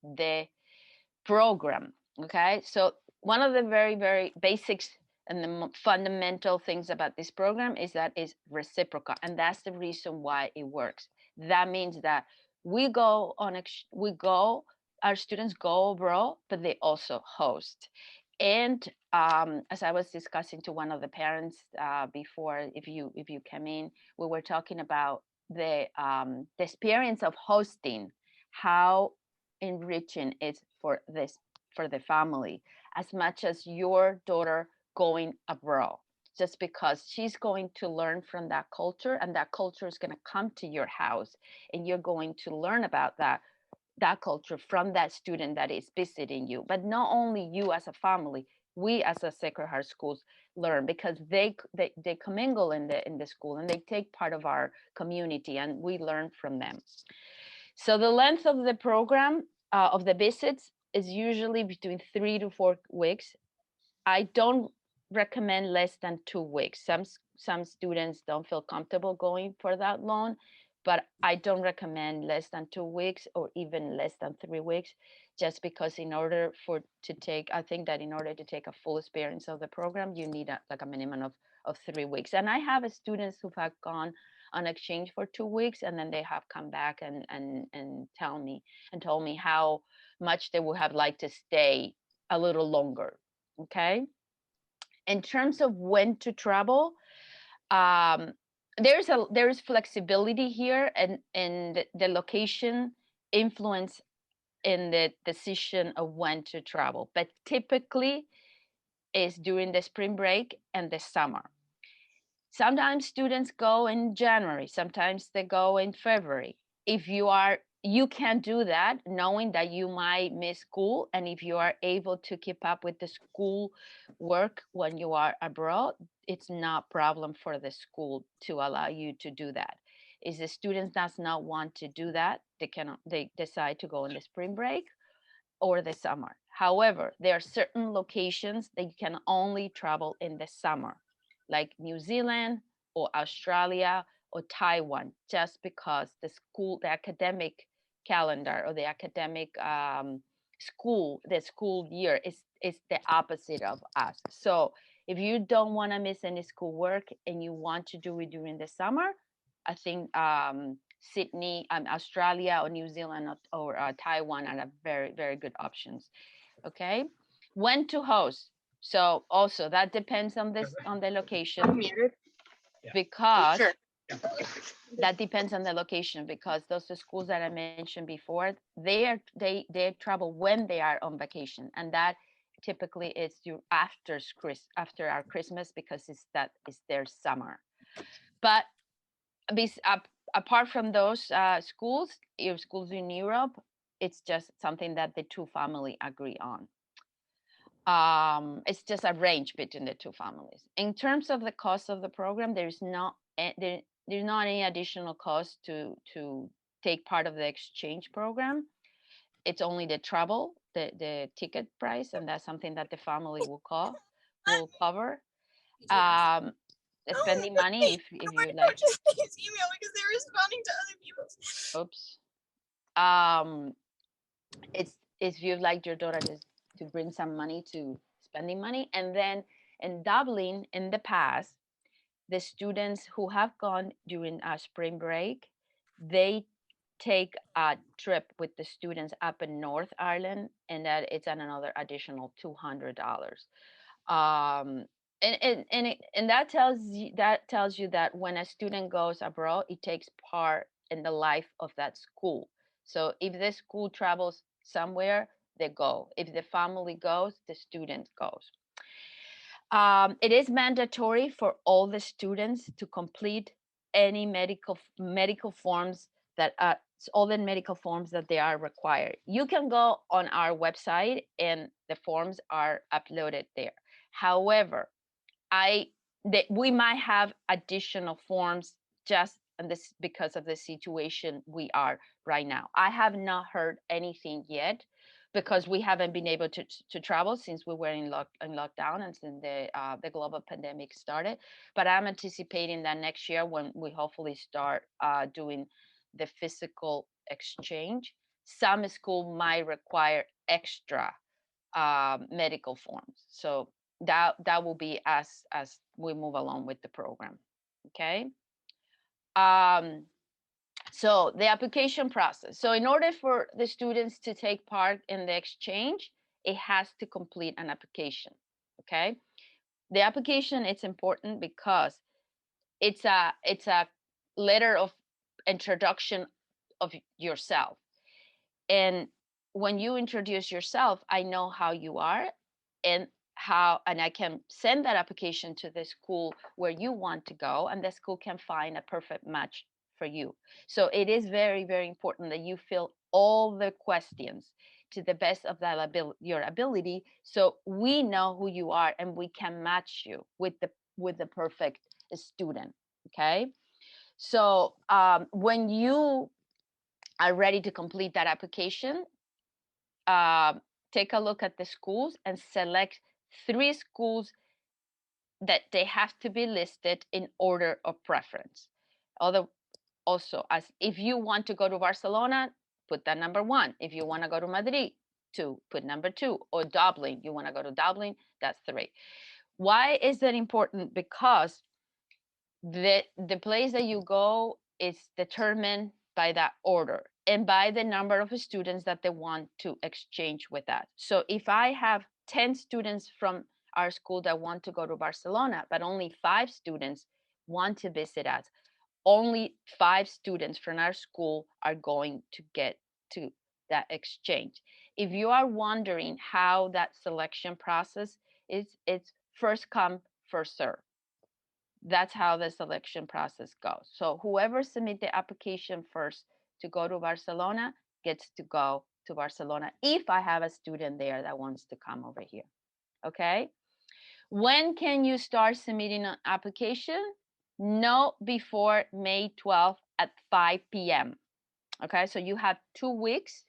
the program. Okay, so one of the very, very basics and the fundamental things about this program is that it's reciprocal, and that's the reason why it works. That means that we go, our students go abroad, but they also host. And as I was discussing to one of the parents before, if you came in, we were talking about the experience of hosting, how enriching it for the family, as much as your daughter going abroad, just because she's going to learn from that culture, and that culture is going to come to your house, and you're going to learn about that culture from that student that is visiting you. But not only you as a family, we as a Sacred Heart schools learn, because they commingle in the school, and they take part of our community, and we learn from them. So the length of the program, of the visits, is usually between 3 to 4 weeks. I don't recommend less than 2 weeks. Some students don't feel comfortable going for that long, but I don't recommend less than 2 weeks, or even less than 3 weeks, just because I think that in order to take a full experience of the program, you need like a minimum of 3 weeks. And I have students who have gone on exchange for 2 weeks, and then they have come back and told me how much they would have liked to stay a little longer. Okay. In terms of when to travel, um, there's flexibility here, and the location influence in the decision of when to travel. But typically is during the spring break and the summer. Sometimes students go in January, sometimes they go in February. If you can do that knowing that you might miss school, and if you are able to keep up with the school work when you are abroad, it's not problem for the school to allow you to do that. If the students does not want to do that, they decide to go in the spring break or the summer. However, there are certain locations that you can only travel in the summer, like New Zealand or Australia or Taiwan, just because the academic calendar, or the academic the school year is the opposite of us. So if you don't want to miss any school work and you want to do it during the summer, I think Sydney, Australia, or New Zealand, or Taiwan are very, very good options. Okay, when to host. So also that depends on the location, because Sure. that depends on the location, because those schools that I mentioned before, they travel when they are on vacation, and that typically is after our Christmas, because that is their summer. But apart from those schools, your schools in Europe, it's just something that the two family agree on. It's just a range between the two families. In terms of the cost of the program, there's not any additional cost to take part of the exchange program. It's only the travel, the ticket price, and that's something that the family will cover. Um, Oh, spending money, wait. if I want you to go like. to his email because they're responding to other people's. Oops. Um, it's if you'd like your daughter to bring some money to spending money. And then in Dublin, in the past, the students who have gone during a spring break, they take a trip with the students up in North Ireland, and that it's an another additional $200. um and that tells you that when a student goes abroad, it takes part in the life of that school. So if the school travels somewhere, they go. If the family goes, the student goes. It is mandatory for all the students to complete any medical forms that all the medical forms that they are required. You can go on our website and the forms are uploaded there. However, we might have additional forms just and this because of the situation we are right now. I have not heard anything yet because we haven't been able to travel since we were in lockdown and since the global pandemic started. But I'm anticipating that next year when we hopefully start doing the physical exchange, some school might require extra medical forms. So that will be as we move along with the program. Okay. Um, so the application process. So in order for the students to take part in the exchange, it has to complete an application. Okay. The application is important because it's a letter of introduction of yourself. And when you introduce yourself, I know how you are and I can send that application to the school where you want to go, and the school can find a perfect match for you. So it is very, very important that you fill all the questions to the best of your ability, so we know who you are and we can match you with the perfect student. Okay. So when you are ready to complete that application, uh, take a look at the schools and select 3 schools that they have to be listed in order of preference. Although also, as if you want to go to Barcelona, put that number 1. If you want to go to Madrid, 2, put number 2. Or Dublin, you want to go to Dublin, that's 3. Why is that important? Because the place that you go is determined by that order and by the number of students that they want to exchange with that. So if I have 10 students from our school that want to go to Barcelona, but only 5 students want to visit us, only 5 students from our school are going to get to that exchange. If you are wondering how that selection process is, it's first come, first serve. That's how the selection process goes. So whoever submit the application first to go to Barcelona gets to go to Barcelona if I have a student there that wants to come over here. Okay. When can you start submitting an application? No before May 12th at 5 p.m. Okay, so you have 2 weeks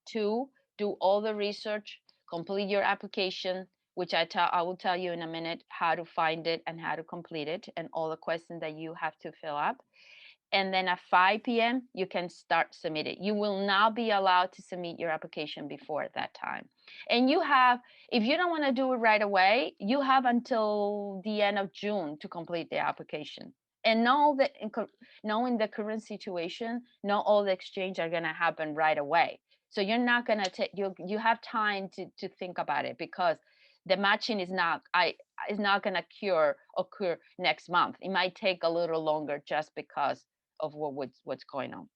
to do all the research, complete your application, which I will tell you in a minute how to find it and how to complete it and all the questions that you have to fill up. And then at 5 p.m., you can start submitting. You will not be allowed to submit your application before that time. And you have, if you don't want to do it right away, you have until the end of June to complete the application. And know that knowing the current situation, not all the exchange are going to happen right away. So you're not going to take, you have time to think about it, because the matching is not going to occur next month. It might take a little longer just because of what's going on.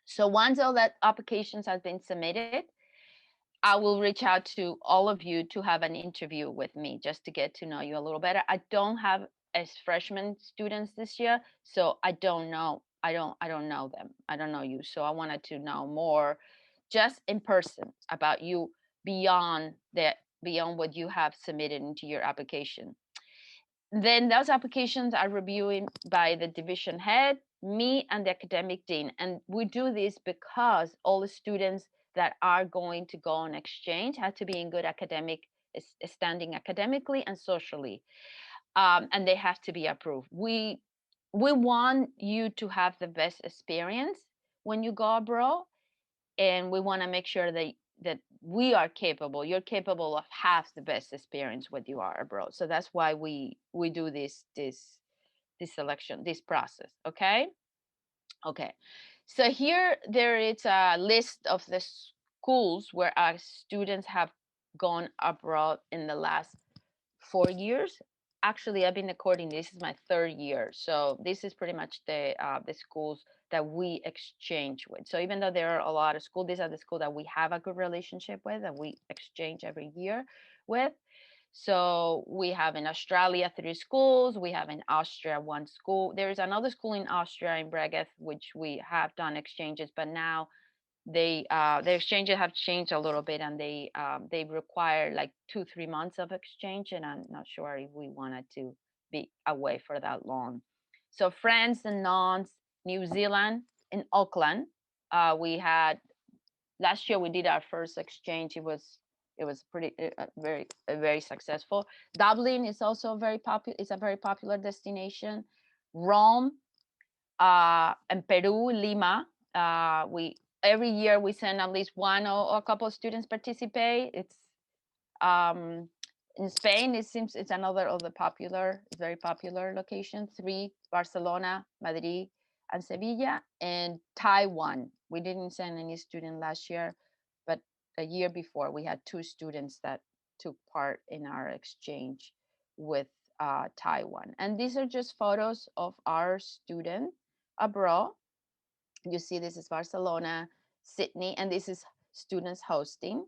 So once all that applications have been submitted, I will reach out to all of you to have an interview with me just to get to know you a little better. I don't have as freshman students this year, so I don't know. I don't know them. I don't know you. So I wanted to know more just in person about you beyond what you have submitted into your application. Then those applications are reviewed by the division head, me, and the academic dean. And we do this because all the students that are going to go on exchange have to be in good academic standing academically and socially, and they have to be approved. We want you to have the best experience when you go abroad, and we want to make sure that we are capable, you're capable of have the best experience when you are abroad. So that's why we do this selection, this process. Okay. So here there is a list of the schools where our students have gone abroad in the last 4 years. Actually, I've been according, this is my 3rd year. So this is pretty much the schools that we exchange with. So even though there are a lot of schools, these are the schools that we have a good relationship with and we exchange every year with. So we have in Australia 3 schools. We have in Austria 1 school. There is another school in Austria in Bregenz, which we have done exchanges, but now the exchanges have changed a little bit, and they require like 2-3 months of exchange, and I'm not sure if we wanted to be away for that long. So France and Nantes, New Zealand, in Auckland, we had last year we did our first exchange. It was pretty very successful. Dublin is also very popular. It's a very popular destination. Rome, and Peru, Lima. We every year we send at least one or a couple of students participate. It's um, in Spain. It seems it's another of the popular, very popular locations. Three: Barcelona, Madrid, and Sevilla. And Taiwan. We didn't send any student last year, but a year before we had two students that took part in our exchange with Taiwan. And these are just photos of our student abroad. You see, this is Barcelona, Sydney, and this is students hosting.